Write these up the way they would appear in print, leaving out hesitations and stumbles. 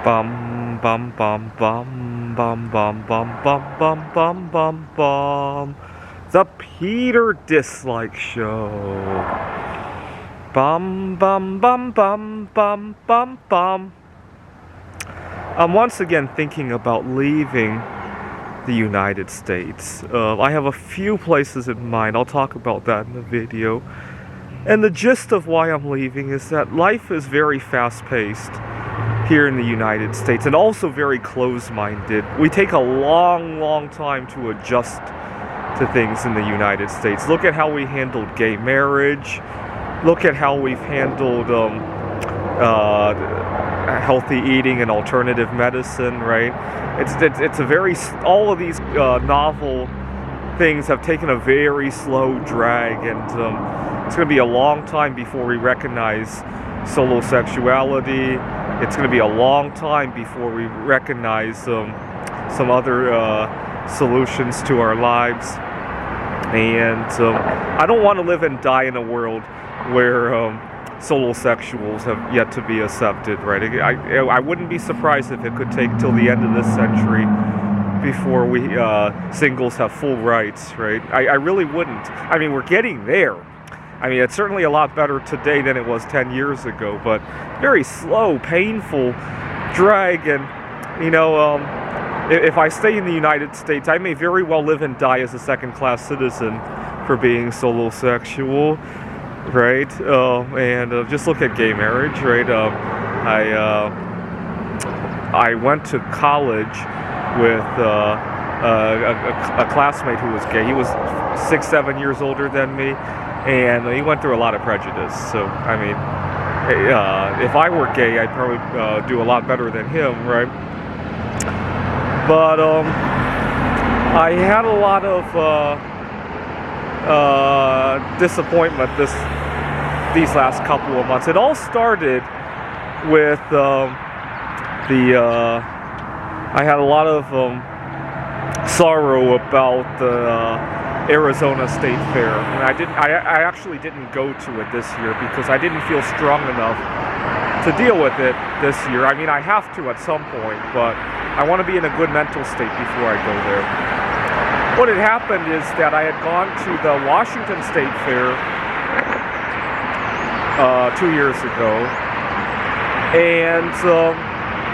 Bum bum bum bum bum bum bum bum bum bum bum bum. The Peter Dislike Show. Bum bum bum bum bum bum bum. I'm once again thinking about leaving the United States. I have a few places in mind. I'll talk about that in the video. And the gist of why I'm leaving is that life is very fast-paced here in the United States, and also very close-minded. We take a long time to adjust to things in the United States. Look at how we handled gay marriage. Look at how we've handled healthy eating and alternative medicine, right? It's a very, all of these novel things have taken a very slow drag, and it's going to be a long time before we recognize solo sexuality. It's going to be a long time before we recognize some other solutions to our lives. And I don't want to live and die in a world where solo sexuals have yet to be accepted, right? I wouldn't be surprised if it could take till the end of this century before we singles have full rights, right? I really wouldn't. I mean, we're getting there. I mean, it's certainly a lot better today than it was 10 years ago, but very slow, painful drag. And, you know, if I stay in the United States, I may very well live and die as a second-class citizen for being solo sexual, right? And just look at gay marriage, right? I went to college with a classmate who was gay. He was 6-7 years older than me. And he went through a lot of prejudice. So, I mean, if I were gay, I'd probably do a lot better than him, right? But I had a lot of disappointment these last couple of months. It all started with I had a lot of sorrow about the Arizona State Fair, and I actually didn't go to it this year because I didn't feel strong enough to deal with it this year. I mean, I have to at some point, but I want to be in a good mental state before I go there. What had happened is that I had gone to the Washington State Fair 2 years ago, and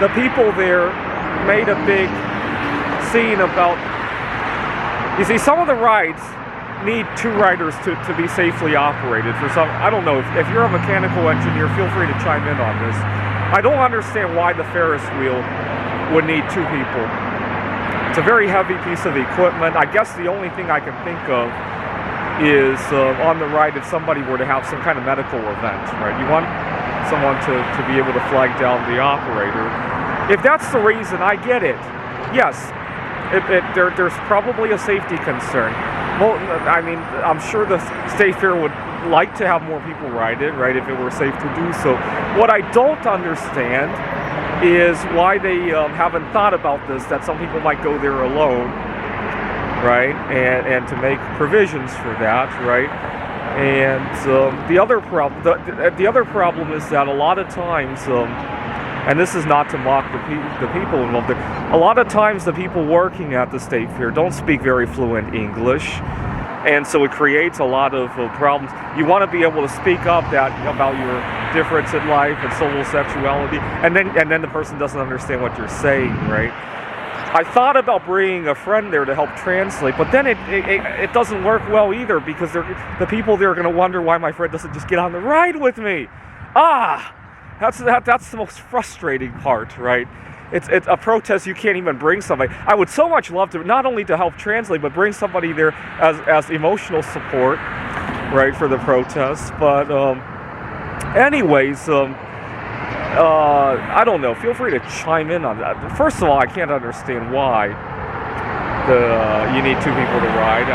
the people there made a big scene about. You see, some of the rides need two riders to be safely operated. For some, I don't know, if you're a mechanical engineer, feel free to chime in on this. I don't understand why the Ferris wheel would need two people. It's a very heavy piece of equipment. I guess the only thing I can think of is on the ride if somebody were to have some kind of medical event, right? You want someone to be able to flag down the operator. If that's the reason, I get it. Yes. There's probably a safety concern. Well, I mean, I'm sure the State Fair would like to have more people ride it, right, if it were safe to do so. What I don't understand is why they haven't thought about this, that some people might go there alone, right, and to make provisions for that, right? And the other problem is that a lot of times, and this is not to mock the people involved there, a lot of times the people working at the State Fair don't speak very fluent English, and so it creates a lot of problems. You want to be able to speak up about your difference in life and solo sexuality, and then the person doesn't understand what you're saying, right? I thought about bringing a friend there to help translate, but then it doesn't work well either, because the people there are going to wonder why my friend doesn't just get on the ride with me. That's the most frustrating part, right? It's a protest. You can't even bring somebody. I would so much love to, not only to help translate, but bring somebody there as emotional support, right, for the protests. But anyways, I don't know. Feel free to chime in on that. First of all, I can't understand why you need two people to ride.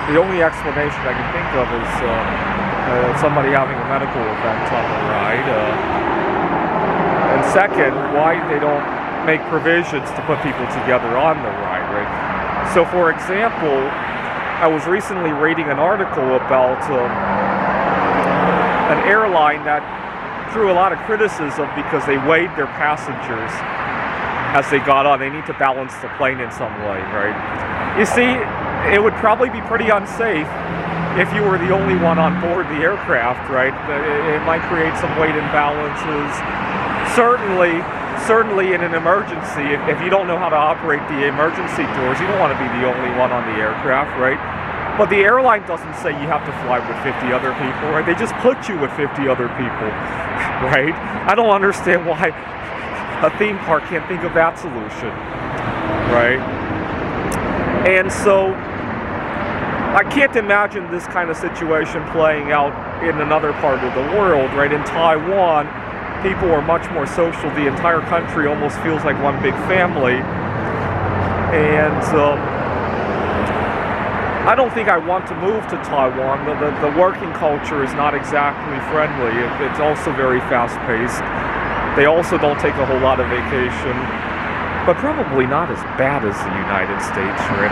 The only explanation I can think of is somebody having a medical event on the ride. And second, why they don't make provisions to put people together on the ride, right? So, for example, I was recently reading an article about an airline that drew a lot of criticism because they weighed their passengers as they got on. They need to balance the plane in some way, right? You see, it would probably be pretty unsafe if you were the only one on board the aircraft, right? It might create some weight imbalances. Certainly in an emergency, if you don't know how to operate the emergency doors, you don't want to be the only one on the aircraft, right? But the airline doesn't say you have to fly with 50 other people, right? They just put you with 50 other people, right? I don't understand why a theme park can't think of that solution, right? And so I can't imagine this kind of situation playing out in another part of the world, right? In Taiwan, people are much more social. The entire country almost feels like one big family. And I don't think I want to move to Taiwan. The working culture is not exactly friendly. It's also very fast-paced. They also don't take a whole lot of vacation, but probably not as bad as the United States, right?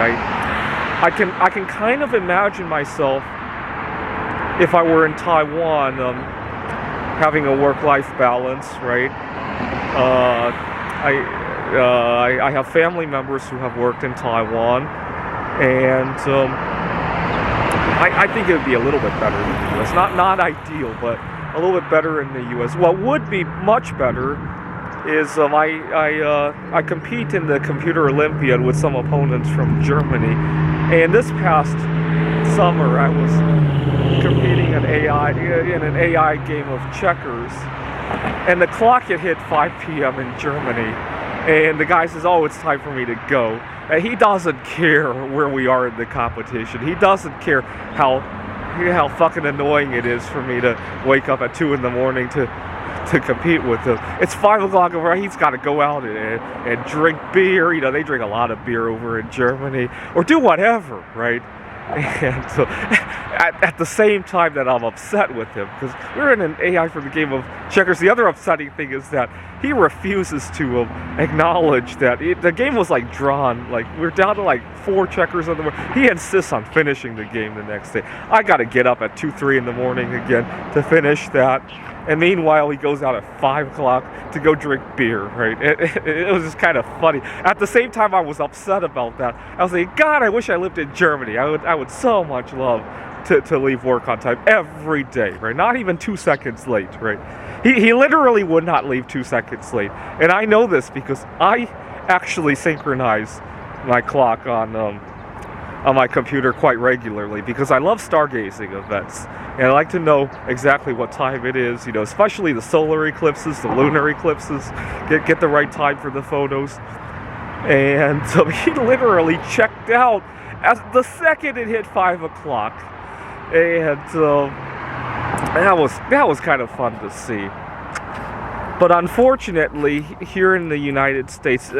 I can kind of imagine myself, if I were in Taiwan, having a work-life balance, right? I have family members who have worked in Taiwan, and I think it would be a little bit better in the U.S. Not ideal, but a little bit better in the U.S. What would be much better is I compete in the Computer Olympiad with some opponents from Germany, and this past summer I was competing in an AI game of checkers, and the clock had hit 5 p.m. in Germany, and the guy says, "Oh, it's time for me to go." And he doesn't care where we are in the competition. He doesn't care how fucking annoying it is for me to wake up at 2 in the morning to compete with him. It's 5 o'clock over. He's got to go out and drink beer. You know, they drink a lot of beer over in Germany, or do whatever, right? And so, at the same time that I'm upset with him, because we're in an AI for the game of checkers, the other upsetting thing is that he refuses to acknowledge that the game was like drawn, like we're down to like 4 checkers on the board. He insists on finishing the game the next day. I got to get up at 2, 3 in the morning again to finish that. And meanwhile, he goes out at 5 o'clock to go drink beer, right? It was just kind of funny. At the same time, I was upset about that. I was like, God, I wish I lived in Germany. I would so much love to leave work on time every day, right? Not even 2 seconds late, right? He literally would not leave 2 seconds late. And I know this because I actually synchronize my clock on my computer quite regularly, because I love stargazing events. And I like to know exactly what time it is, you know, especially the solar eclipses, the lunar eclipses, get the right time for the photos. And so he literally checked out as the second it hit 5 o'clock. And that was kind of fun to see. But unfortunately, here in the United States,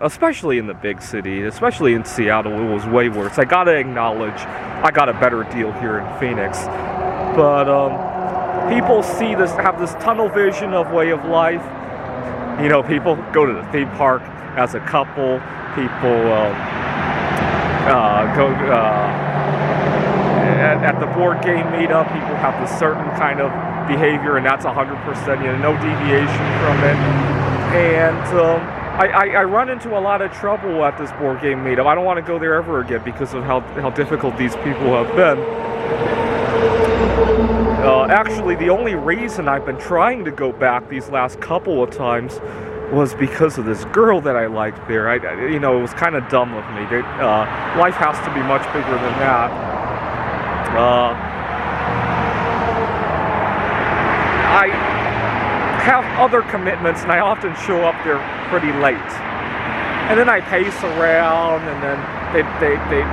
especially in the big city, especially in Seattle, it was way worse. I gotta acknowledge, I got a better deal here in Phoenix. But people have this tunnel vision of way of life. You know, people go to the theme park as a couple. People go at the board game meetup. People have this certain kind of behavior, and that's 100%, you know, no deviation from it. And I run into a lot of trouble at this board game meetup. I don't want to go there ever again because of how difficult these people have been. Actually, the only reason I've been trying to go back these last couple of times was because of this girl that I liked there. You know, it was kind of dumb of me. Life has to be much bigger than that. I have other commitments, and I often show up there pretty late. And then I pace around, and then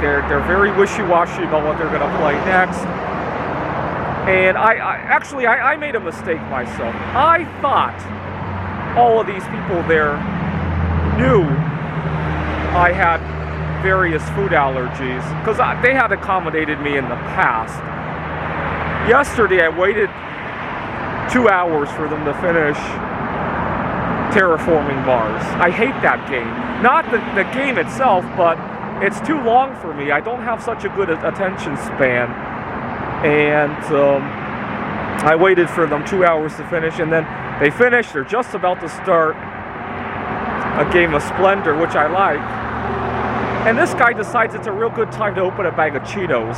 they're very wishy-washy about what they're going to play next. And I made a mistake myself. I thought all of these people there knew I had various food allergies, because they had accommodated me in the past. Yesterday, I waited 2 hours for them to finish Terraforming Mars. I hate that game. Not the game itself, but it's too long for me. I don't have such a good attention span. And I waited for them 2 hours to finish, and then they finished. They're just about to start a game of Splendor, which I like. And this guy decides it's a real good time to open a bag of Cheetos.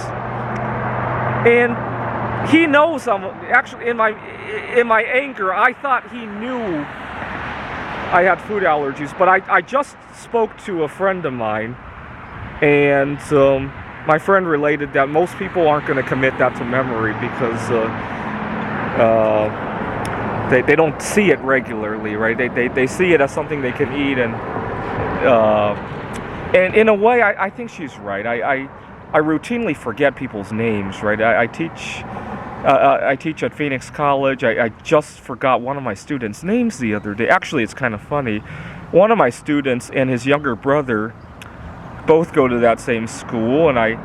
And he knows I'm actually in my anger. I thought he knew I had food allergies, but I just spoke to a friend of mine, and my friend related that most people aren't going to commit that to memory because they don't see it regularly, right? They see it as something they can eat, and in a way, I think she's right. I routinely forget people's names, right? I teach at Phoenix College. I just forgot one of my students' names the other day. Actually, it's kind of funny. One of my students and his younger brother both go to that same school, and I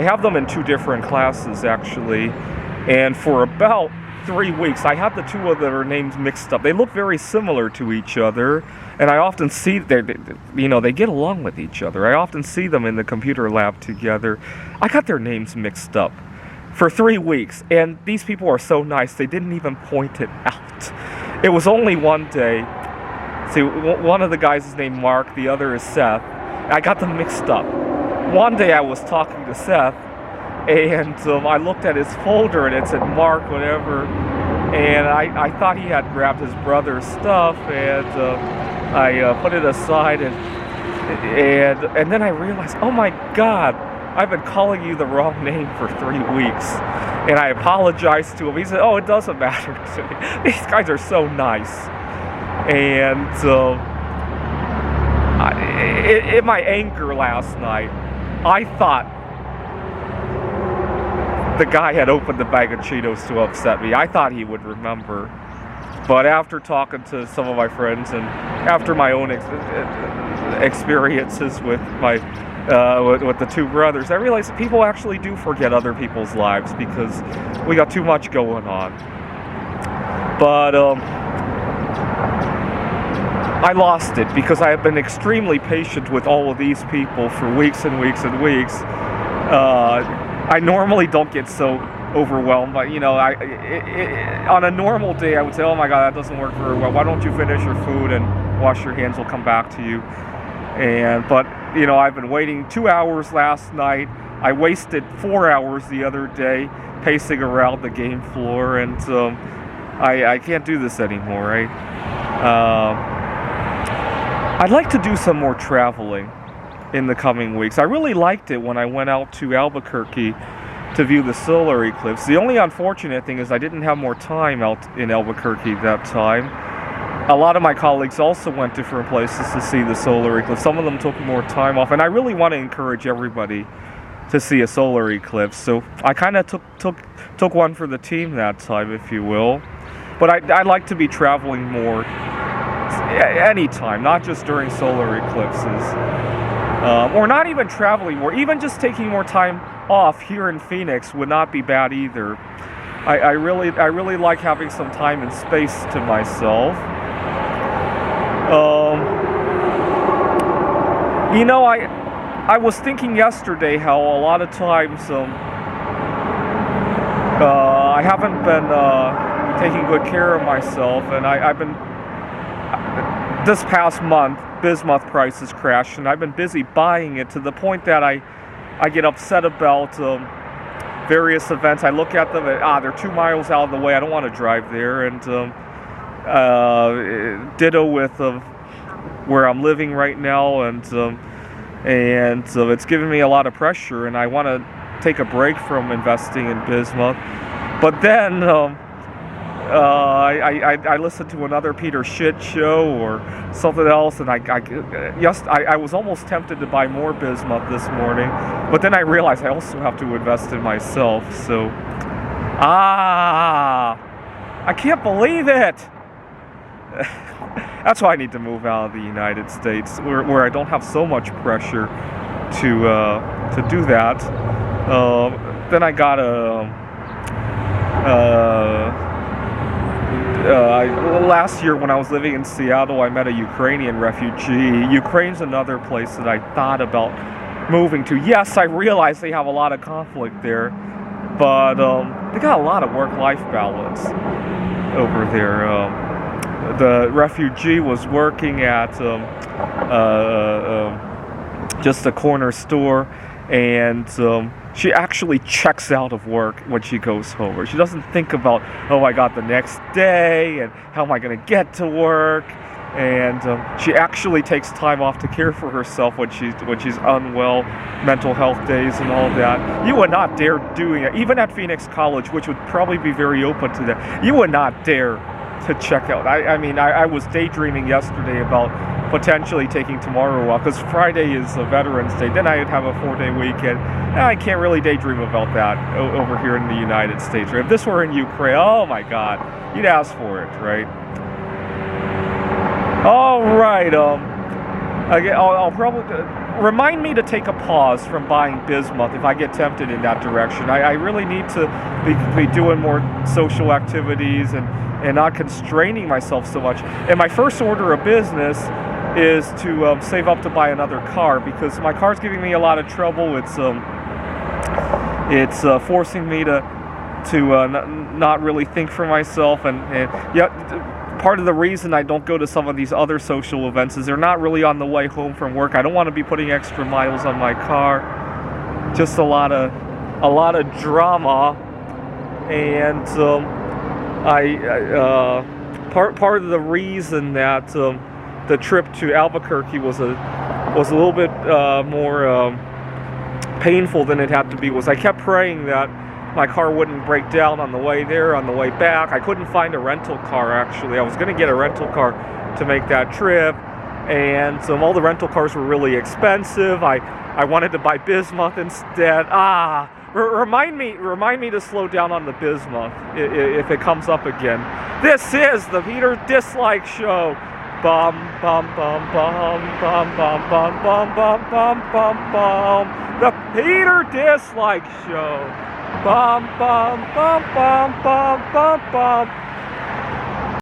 have them in 2 different classes, actually. And for about 3 weeks, I had the 2 of their names mixed up. They look very similar to each other, and I often see they get along with each other. I often see them in the computer lab together. I got their names mixed up for 3 weeks, and these people are so nice, they didn't even point it out. It was only one day. See, one of the guys is named Mark, the other is Seth. I got them mixed up. One day I was talking to Seth, and I looked at his folder, and it said Mark whatever, and I thought he had grabbed his brother's stuff, and I put it aside, and then I realized, oh my God, I've been calling you the wrong name for 3 weeks. And I apologized to him. He said, oh, it doesn't matter to me. These guys are so nice. And in my anger last night, I thought the guy had opened the bag of Cheetos to upset me. I thought he would remember. But after talking to some of my friends and after my own experiences with with the 2 brothers, I realized that people actually do forget other people's lives because we got too much going on. But I lost it because I have been extremely patient with all of these people for weeks and weeks and weeks. I normally don't get so overwhelmed, but on a normal day I would say, oh my God, that doesn't work very well. Why don't you finish your food and wash your hands? We'll come back to you. But I've been waiting 2 hours last night. I wasted 4 hours the other day pacing around the game floor, and I can't do this anymore, right? I'd like to do some more traveling in the coming weeks. I really liked it when I went out to Albuquerque to view the solar eclipse. The only unfortunate thing is I didn't have more time out in Albuquerque that time. A lot of my colleagues also went different places to see the solar eclipse. Some of them took more time off, and I really want to encourage everybody to see a solar eclipse. So I kind of took one for the team that time, if you will. But I'd like to be traveling more anytime, not just during solar eclipses. Or not even traveling more, even just taking more time off here in Phoenix would not be bad either. I really like having some time and space to myself. I was thinking yesterday how a lot of times I haven't been taking good care of myself, and I've been this past month bismuth prices crashed, and I've been busy buying it to the point that I get upset about various events. I look at them and they're 2 miles out of the way. I don't want to drive there, and ditto with where I'm living right now, and it's giving me a lot of pressure, and I want to take a break from investing in bismuth. But then I listened to another Peter Schitt show or something else, and I was almost tempted to buy more bismuth this morning, but then I realized I also have to invest in myself. So I can't believe it. That's why I need to move out of the United States, where I don't have so much pressure to do that. Then I got last year when I was living in Seattle, I met a Ukrainian refugee. Ukraine's another place that I thought about moving to. Yes, I realize they have a lot of conflict there, but they got a lot of work-life balance over there. The refugee was working at just a corner store, and she actually checks out of work when she goes home. Or she doesn't think about, oh, I got the next day, and how am I going to get to work? And she actually takes time off to care for herself when she's unwell, mental health days and all that. You would not dare doing it, even at Phoenix College, which would probably be very open to that. You would not dare to check out. I mean, I was daydreaming yesterday about potentially taking tomorrow off, because Friday is a Veterans Day. Then I'd have a 4-day weekend. I can't really daydream about that over here in the United States. If this were in Ukraine, oh my God, you'd ask for it, right? All right. I'll probably remind me to take a pause from buying bismuth if I get tempted in that direction. I really need to be doing more social activities and not constraining myself so much. And my first order of business is to save up to buy another car, because my car's giving me a lot of trouble. It's forcing me to not really think for myself, and yeah. Part of the reason I don't go to some of these other social events is they're not really on the way home from work. I don't want to be putting extra miles on my car. Just a lot of drama, and part of the reason that the trip to Albuquerque was a little bit more painful than it had to be was I kept praying that my car wouldn't break down on the way there, on the way back. I couldn't find a rental car, actually. I was going to get a rental car to make that trip, and all the rental cars were really expensive. I wanted to buy bismuth instead. Remind me to slow down on the bismuth if it comes up again. This is the Peter Dislike Show. Bum bum bum bum bum bum bum bum bum bum bum bum. The Peter Dislike Show. Bum bum bum bum bum bum bum